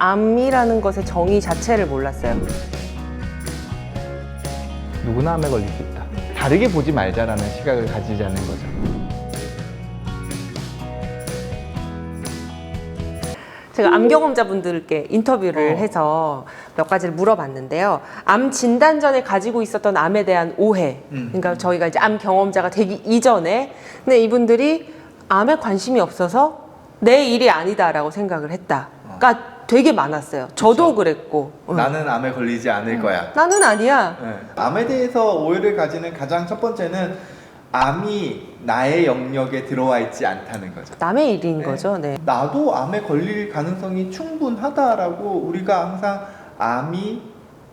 암이라는 것의 정의 자체를 몰랐어요. 누구나 암에 걸릴 수 있다. 다르게 보지 말자라는 시각을 가지자는 거죠. 제가 암 경험자분들께 인터뷰를 해서 몇 가지를 물어봤는데요. 암 진단 전에 가지고 있었던 암에 대한 오해. 그러니까 저희가 이제 암 경험자가 되기 이전에, 근데 이분들이 암에 관심이 없어서 내 일이 아니다라고 생각을 했다가 되게 많았어요. 저도 그랬고. 나는 암에 걸리지 않을 거야. 나는 아니야. 네. 암에 대해서 오해를 가지는 가장 첫 번째는 암이 나의 영역에 들어와 있지 않다는 거죠. 남의 일인 거죠. 네. 나도 암에 걸릴 가능성이 충분하다라고 우리가 항상 암이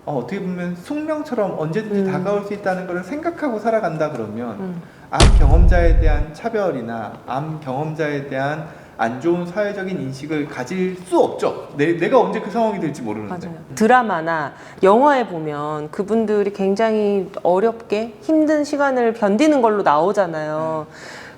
어떻게 보면 숙명처럼 언제든지 다가올 수 있다는 걸 생각하고 살아간다 그러면 암 경험자에 대한 차별이나 암 경험자에 대한 안 좋은 사회적인 인식을 가질 수 없죠. 내가 언제 그 상황이 될지 모르는데. 맞아요. 드라마나 영화에 보면 그분들이 굉장히 어렵게 힘든 시간을 견디는 걸로 나오잖아요.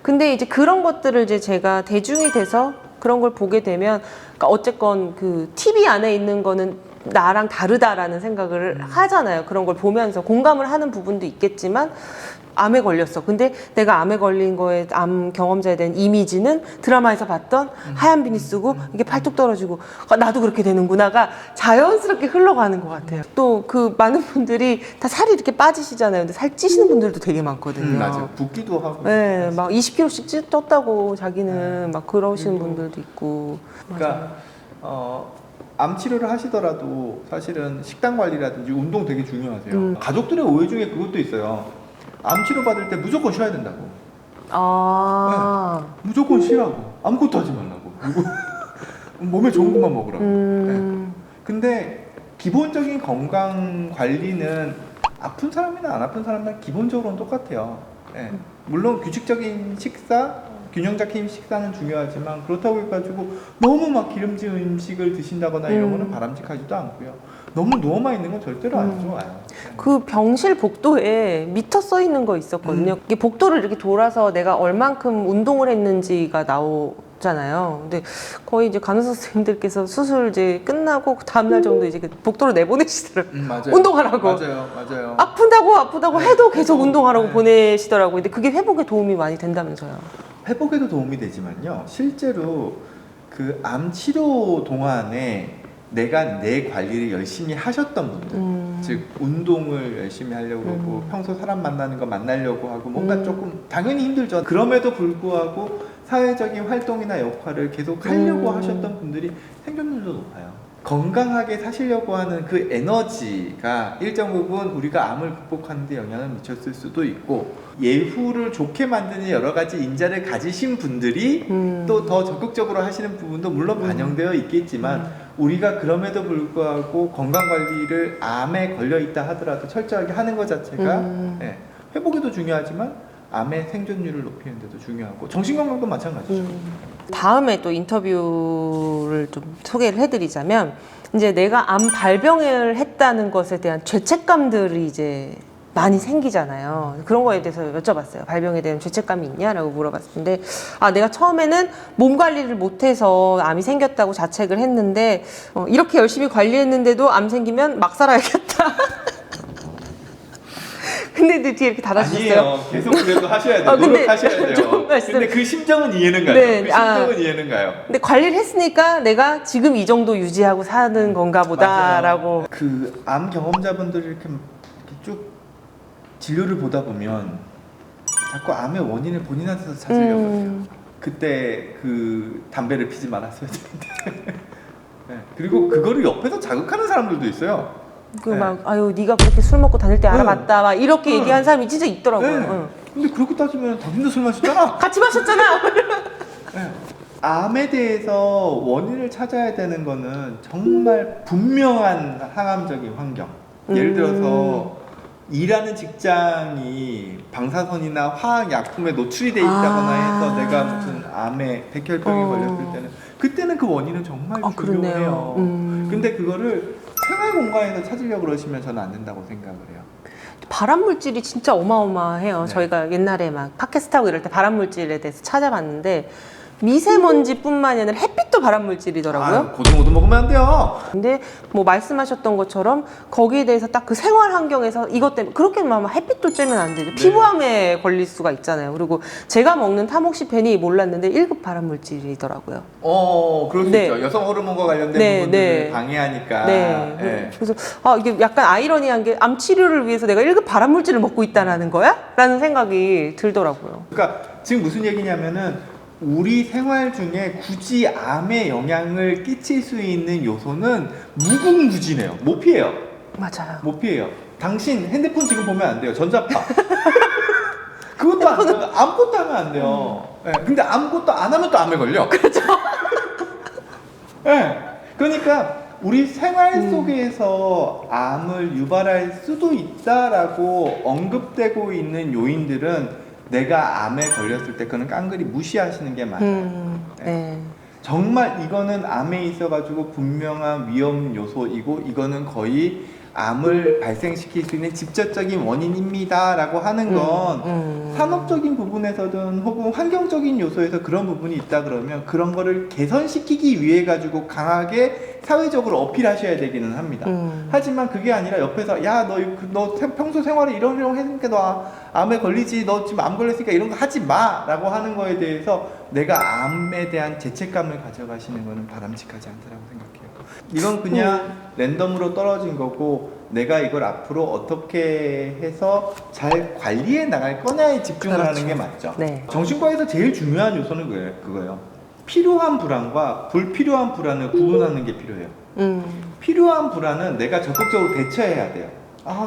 근데 이제 그런 것들을 이제 제가 대중이 돼서 그런 걸 보게 되면, 그러니까 어쨌건 그 TV 안에 있는 거는 나랑 다르다라는 생각을 하잖아요. 그런 걸 보면서 공감을 하는 부분도 있겠지만, 암에 걸렸어. 근데 내가 암에 걸린 거에 암 경험자에 대한 이미지는 드라마에서 봤던 하얀 비니 쓰고 이게 팔뚝 떨어지고 나도 그렇게 되는구나가 자연스럽게 흘러가는 것 같아요. 또 그 많은 분들이 다 살이 이렇게 빠지시잖아요. 근데 살 찌시는 분들도 되게 많거든요. 맞아요. 붓기도 하고. 네, 막 20kg씩 쪘다고 자기는 막 그러시는 분들도 있고. 그러니까 암 치료를 하시더라도 사실은 식단 관리라든지 운동 되게 중요하세요. 가족들의 오해 중에 그것도 있어요. 암 치료 받을 때 무조건 쉬어야 된다고. 아, 네, 무조건 쉬라고. 아무것도 하지 말라고. 그리고 몸에 좋은 것만 먹으라고. 네. 근데 기본적인 건강 관리는 아픈 사람이나 안 아픈 사람이나 기본적으로는 똑같아요. 네. 물론 규칙적인 식사, 균형 잡힌 식사는 중요하지만 그렇다고 해가지고 너무 막 기름진 음식을 드신다거나 이런 거는 바람직하지도 않고요. 너무 누워만 있는 건 절대로 안 좋아요. 그 병실 복도에 미터 써 있는 거 있었거든요. 이게 복도를 이렇게 돌아서 내가 얼만큼 운동을 했는지가 나오잖아요. 근데 거의 이제 간호사 선생님들께서 수술 이제 끝나고 그 다음날 정도 이제 그 복도로 내보내시더라고요. 맞아요. 운동하라고. 맞아요. 아프다고 해도 계속 해도, 운동하라고 보내시더라고요. 근데 그게 회복에 도움이 많이 된다면서요. 회복에도 도움이 되지만요. 실제로 그 암 치료 동안에 내가 내 관리를 열심히 하셨던 분들, 즉 운동을 열심히 하려고 하고 평소 사람 만나는 거 만나려고 하고 뭔가 조금 당연히 힘들죠. 그럼에도 불구하고 사회적인 활동이나 역할을 계속 하려고 하셨던 분들이 생존율도 높아요. 건강하게 사시려고 하는 그 에너지가 일정 부분 우리가 암을 극복하는 데 영향을 미쳤을 수도 있고, 예후를 좋게 만드는 여러 가지 인자를 가지신 분들이 또 더 적극적으로 하시는 부분도 물론 반영되어 있겠지만 우리가 그럼에도 불구하고 건강관리를 암에 걸려있다 하더라도 철저하게 하는 것 자체가 회복에도 중요하지만 암의 생존율을 높이는 데도 중요하고 정신건강도 마찬가지죠. 다음에 또 인터뷰를 좀 소개를 해드리자면, 이제 내가 암 발병을 했다는 것에 대한 죄책감들이 이제 많이 생기잖아요. 그런 거에 대해서 여쭤봤어요. 발병에 대한 죄책감이 있냐라고 물어봤는데, 내가 처음에는 몸 관리를 못해서 암이 생겼다고 자책을 했는데 이렇게 열심히 관리했는데도 암 생기면 막 살아야겠다. 근데 뒤에 이렇게 달아주셨어요. 아니에요. 계속 그래도 하셔야 돼요. 근데 노력하셔야 돼요. 근데 그 심정은 이해는 가요. 네, 그 심정은 이해는 가요. 근데 관리를 했으니까 내가 지금 이 정도 유지하고 사는 건가 보다라고. 그 암 경험자분들이 이렇게 쭉 진료를 보다 보면 자꾸 암의 원인을 본인한테서 찾으려고 해요. 그때 그 담배를 피지 말았어야 되는데. 네. 그리고 그거를 옆에서 자극하는 사람들도 있어요. 그 막 아유 네가 그렇게 술 먹고 다닐 때 알아봤다 막 이렇게 얘기한 사람이 진짜 있더라고요. 네. 근데 그렇게 따지면 당신도 술 마셨잖아. 같이 마셨잖아. 네. 암에 대해서 원인을 찾아야 되는 거는 정말 분명한 항암적인 환경. 예를 들어서 일하는 직장이 방사선이나 화학약품에 노출이 돼 있다거나 해서 내가 무슨 암에 백혈병에 걸렸을 때는 그때는 그 원인은 정말 중요해요. 근데 그거를 생활 공간에서 찾으려고 그러시면 저는 안 된다고 생각을 해요. 발암 물질이 진짜 어마어마해요. 네. 저희가 옛날에 막 팟캐스트 하고 이럴 때 발암 물질에 대해서 찾아봤는데 미세먼지뿐만이 아니라 햇빛도 발암물질이더라고요. 고등어도 먹으면 안 돼요. 근데 뭐 말씀하셨던 것처럼 거기에 대해서 딱 그 생활 환경에서 이것 때문에 그렇게 막 햇빛도 쬐면 안 되죠. 피부암에 걸릴 수가 있잖아요. 그리고 제가 먹는 타목시펜이 몰랐는데 1급 발암물질이더라고요. 그럴 수 네. 있죠. 여성 호르몬과 관련된 네, 부분들을 네. 방해하니까. 네. 네. 그래서 이게 약간 아이러니한 게 암 치료를 위해서 내가 1급 발암물질을 먹고 있다는 거야? 라는 생각이 들더라고요. 그러니까 지금 무슨 얘기냐면은 우리 생활 중에 굳이 암에 영향을 끼칠 수 있는 요소는 무궁무진해요. 못 피해요. 맞아요. 못 피해요. 당신 핸드폰 지금 보면 안 돼요. 전자파. 그것도 안 돼요. 아무것도 하면 안 돼요. 네, 근데 아무것도 안 하면 또 암에 걸려. 그렇죠. 네, 그러니까 우리 생활 속에서 암을 유발할 수도 있다라고 언급되고 있는 요인들은 내가 암에 걸렸을 때 그는 깡그리 무시하시는 게 맞아요. 네. 정말 이거는 암에 있어가지고 분명한 위험 요소이고 이거는 거의 암을 발생시킬 수 있는 직접적인 원인입니다라고 하는 건 산업적인 부분에서든 혹은 환경적인 요소에서 그런 부분이 있다 그러면 그런 거를 개선시키기 위해 가지고 강하게 사회적으로 어필하셔야 되기는 합니다. 하지만 그게 아니라 옆에서 야 너 평소 생활에 이런 했으니까 너 암에 걸리지, 너 지금 암 걸렸으니까 이런 거 하지 마라고 하는 거에 대해서 내가 암에 대한 죄책감을 가져가시는 거는 바람직하지 않다라고 생각해요. 이건 그냥 랜덤으로 떨어진 거고 내가 이걸 앞으로 어떻게 해서 잘 관리해 나갈 거냐에 집중을 그렇죠. 하는 게 맞죠. 네. 정신과에서 제일 중요한 요소는 그거예요. 필요한 불안과 불필요한 불안을 구분하는 게 필요해요. 필요한 불안은 내가 적극적으로 대처해야 돼요.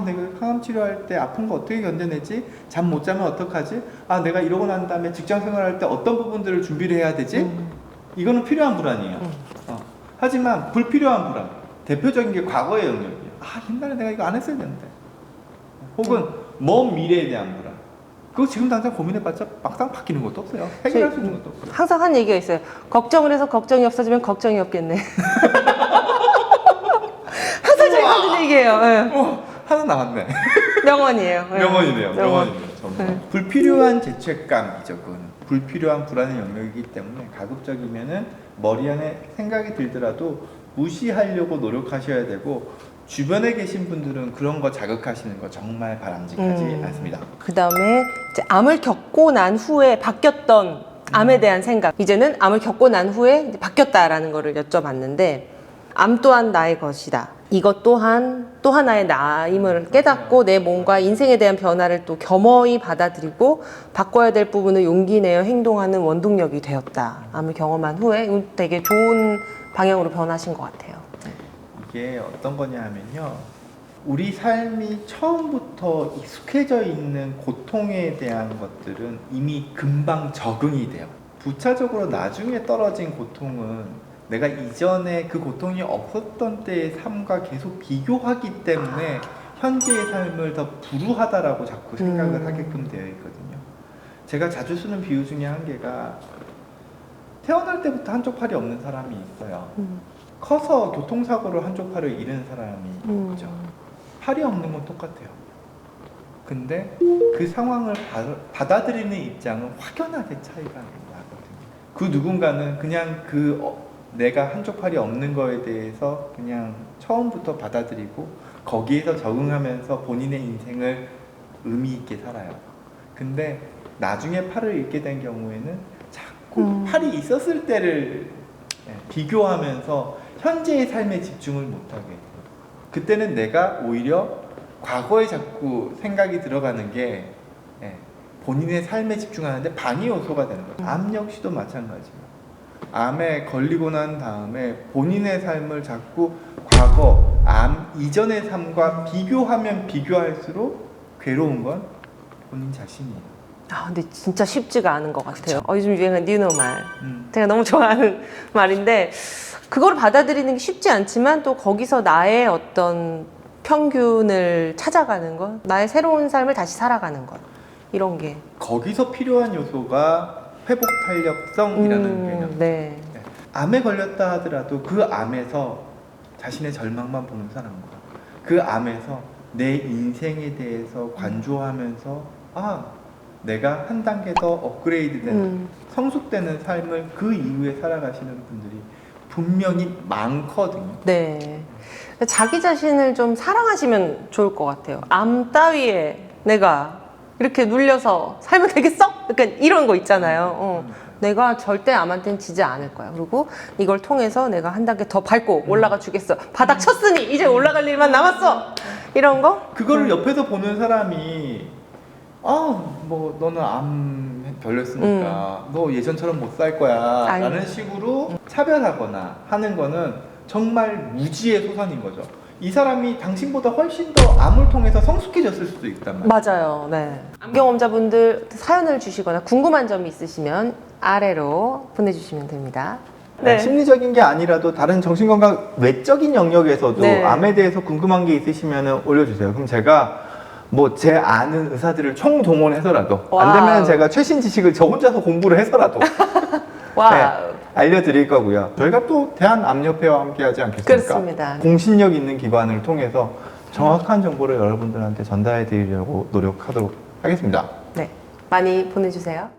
내가 항암 치료할 때 아픈 거 어떻게 견뎌내지? 잠 못 자면 어떡하지? 내가 이러고 난 다음에 직장 생활할 때 어떤 부분들을 준비를 해야 되지? 이거는 필요한 불안이에요. 하지만 불필요한 불안, 대표적인 게 과거의 영역이에요. 옛날에 내가 이거 안 했어야 되는데. 혹은 먼 미래에 대한 불안. 그거 지금 당장 고민해봤자 막상 바뀌는 것도 없어요. 해결할 수 있는 것도 없어요. 항상 한 얘기가 있어요. 걱정을 해서 걱정이 없어지면 걱정이 없겠네. 항상 제가 하는 얘기예요. 네. 하나 나왔네. 명언이에요. 네. 명언이네요. 명언. 명언이네요. 정말. 불필요한 죄책감이죠. 그건 불필요한 불안의 영역이기 때문에 가급적이면은 머리 안에 생각이 들더라도 무시하려고 노력하셔야 되고 주변에 계신 분들은 그런 거 자극하시는 거 정말 바람직하지 않습니다. 그 다음에 이제 암을 겪고 난 후에 바뀌었던 암에 대한 생각. 이제는 암을 겪고 난 후에 이제 바뀌었다라는 거를 여쭤봤는데 암 또한 나의 것이다. 이것 또한 또 하나의 나임을 깨닫고 내 몸과 인생에 대한 변화를 또 겸허히 받아들이고 바꿔야 될 부분을 용기 내어 행동하는 원동력이 되었다. 암을 경험한 후에 되게 좋은 방향으로 변하신 것 같아요. 이게 어떤 거냐 하면요. 우리 삶이 처음부터 익숙해져 있는 고통에 대한 것들은 이미 금방 적응이 돼요. 부차적으로 나중에 떨어진 고통은 내가 이전에 그 고통이 없었던 때의 삶과 계속 비교하기 때문에 현재의 삶을 더 불우하다라고 자꾸 생각을 하게끔 되어 있거든요. 제가 자주 쓰는 비유 중에 한 개가 태어날 때부터 한쪽 팔이 없는 사람이 있어요. 커서 교통사고로 한쪽 팔을 잃은 사람이 있죠. 팔이 없는 건 똑같아요. 근데 그 상황을 받아들이는 입장은 확연하게 차이가 나거든요. 그 누군가는 그냥 내가 한쪽 팔이 없는 거에 대해서 그냥 처음부터 받아들이고 거기에서 적응하면서 본인의 인생을 의미 있게 살아요. 근데 나중에 팔을 잃게 된 경우에는 자꾸 팔이 있었을 때를 비교하면서 현재의 삶에 집중을 못하게 해요. 그때는 내가 오히려 과거에 자꾸 생각이 들어가는 게 본인의 삶에 집중하는데 방해 요소가 되는 거예요. 암 역시도 마찬가지예요. 암에 걸리고 난 다음에 본인의 삶을 자꾸 과거, 암 이전의 삶과 비교하면 비교할수록 괴로운 건 본인 자신이에요. 근데 진짜 쉽지가 않은 것 같아요. 요즘 유행한 뉴노말. 제가 너무 좋아하는 말인데 그걸 받아들이는 게 쉽지 않지만 또 거기서 나의 어떤 평균을 찾아가는 것, 나의 새로운 삶을 다시 살아가는 것, 이런 게 거기서 필요한 요소가 회복 탄력성이라는 개념. 네. 암에 걸렸다 하더라도 그 암에서 자신의 절망만 보는 사람과 그 암에서 내 인생에 대해서 관조하면서 내가 한 단계 더 업그레이드되는 성숙되는 삶을 그 이후에 살아가시는 분들이 분명히 많거든요. 네. 자기 자신을 좀 사랑하시면 좋을 것 같아요. 암 따위에 내가 이렇게 눌려서 살면 되겠어? 약간 이런 거 있잖아요. 내가 절대 암한테는 지지 않을 거야. 그리고 이걸 통해서 내가 한 단계 더 밟고 올라가 주겠어. 바닥 쳤으니 이제 올라갈 일만 남았어. 이런 거? 그거를 옆에서 보는 사람이 뭐 너는 암 걸렸으니까 너 예전처럼 못 살 거야 아유. 라는 식으로 차별하거나 하는 거는 정말 무지의 소산인 거죠. 이 사람이 당신보다 훨씬 더 암을 통해서 성숙해졌을 수도 있단 말이에요. 맞아요. 네. 암 경험자분들 사연을 주시거나 궁금한 점이 있으시면 아래로 보내주시면 됩니다. 네. 심리적인 게 아니라도 다른 정신건강 외적인 영역에서도 네. 암에 대해서 궁금한 게 있으시면 올려주세요. 그럼 제가 뭐 제 아는 의사들을 총동원해서라도 안 와우. 되면 제가 최신 지식을 저 혼자서 공부를 해서라도 와. 네, 알려드릴 거고요. 저희가 또 대한암협회와 함께 하지 않겠습니까? 그렇습니다. 공신력 있는 기관을 통해서 정확한 정보를 여러분들한테 전달해 드리려고 노력하도록 하겠습니다. 네. 많이 보내주세요.